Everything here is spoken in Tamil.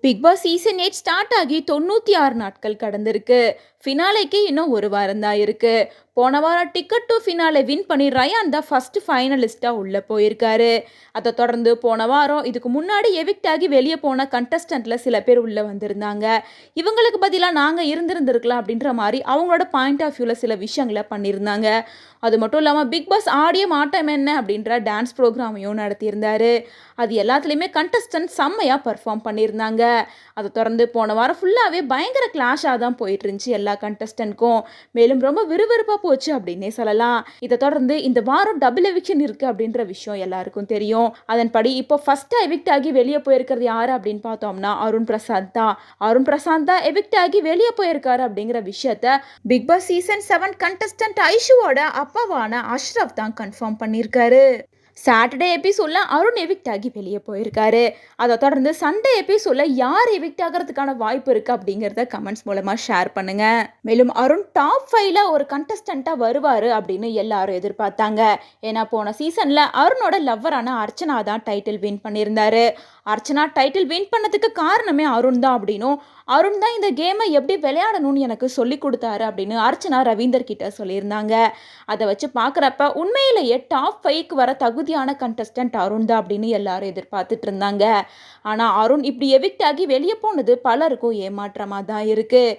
பிக் பாஸ் சீசன் 8 ஸ்டார்ட் ஆகி 96 நாட்கள் கடந்திருக்கு. ஃபினாலேக்கு இன்னும் ஒரு வாரம் தான் இருக்கு. போன வாரம் டிக்கெட் டு ஃபினாலே வின் பண்ணி ரயான் தான் ஃபர்ஸ்ட் ஃபைனலிஸ்டா உள்ள போயிருக்காரு. அதை தொடர்ந்து போன வாரம் இதுக்கு முன்னாடி எவிக்ட் ஆகி வெளியே போன கண்டஸ்டன்ட்ல சில பேர் உள்ள வந்திருந்தாங்க. இவங்களுக்கு பதிலாக நாங்கள் இருந்திருந்திருக்கலாம் அப்படின்ற மாதிரி அவங்களோட பாயிண்ட் ஆஃப் வியூவில் சில விஷயங்களை பண்ணியிருந்தாங்க. அது மட்டும் இல்லாமல் பிக் பாஸ் ஆடிய மாட்டம் என்ன அப்படின்ற டான்ஸ் ப்ரோக்ராமையும் நடத்தியிருந்தாரு. அது எல்லாத்துலேயுமே கண்டஸ்டன்ட் செம்மையாக பர்ஃபார்ம் பண்ணியிருந்தாங்க. அதை தொடர்ந்து போன வாரம் ஃபுல்லாகவே பயங்கர கிளாஷாக தான் போயிட்டு இருந்துச்சு எல்லா கண்டஸ்டன்ட்க்கும். மேலும் ரொம்ப விறுவிறுப்பாக போச்சு அப்படின்னே சொல்லலாம். இதை தொடர்ந்து இந்த வாரம் டபுள் எவிக்ஷன் இருக்குது அப்படின்ற விஷயம் எல்லாருக்கும் தெரியும். அதன்படி இப்போ ஃபர்ஸ்ட் எவிக்ட் ஆகி வெளியே போயிருக்கிறது யார் அப்படின்னு பார்த்தோம்னா அருண் பிரசாத் தான். அருண் பிரசாத் தான் எவிக்ட் ஆகி வெளியே போயிருக்காரு அப்படிங்கிற விஷயத்த பிக் பாஸ் சீசன் 7 கண்டஸ்டன்ட் ஐஷுவோட அப்பாவான அஷ்ரஃப் தான் கன்ஃபார்ம் பண்ணியிருக்காரு. சாட்டர்டே எபிசோட்ல அருண் எவிக்ட் ஆகி வெளியே போயிருக்காரு. அதை தொடர்ந்து சண்டே எபிசோட்ல யார் எவிக்ட் ஆகிறதுக்கான வாய்ப்பு இருக்கு அப்படிங்கிறத கமெண்ட்ஸ் மூலமா ஷேர் பண்ணுங்க. மேலும் அருண் டாப் 5ல ஒரு கண்டஸ்டண்டா வருவாரு அப்படின்னு எல்லாரும் எதிர்பார்த்தாங்க. ஏன்னா போன சீசன்ல அருணோட லவ்வரான அர்ச்சனா தான் டைட்டில் வின் பண்ணியிருந்தாரு. அர்ச்சனா டைட்டில் வின் பண்ணதுக்கு காரணமே அருண் தான் அப்படின்னும், அருண் தான் இந்த கேமை எப்படி விளையாடணும்னு எனக்கு சொல்லி கொடுத்தாரு அப்படின்னு அர்ச்சனா ரவீந்தர் கிட்ட சொல்லியிருந்தாங்க. அதை வச்சு பார்க்குறப்ப உண்மையிலேயே டாப் 5க்கு வர தகுதியான கண்டஸ்டன்ட் அருண் தான் அப்படின்னு எல்லாரும் எதிர்பார்த்துட்டு இருந்தாங்க. ஆனால் அருண் இப்படி எவிக்ட் ஆகி வெளியே போனது பலருக்கும் ஏமாற்றமாக தான் இருக்குது.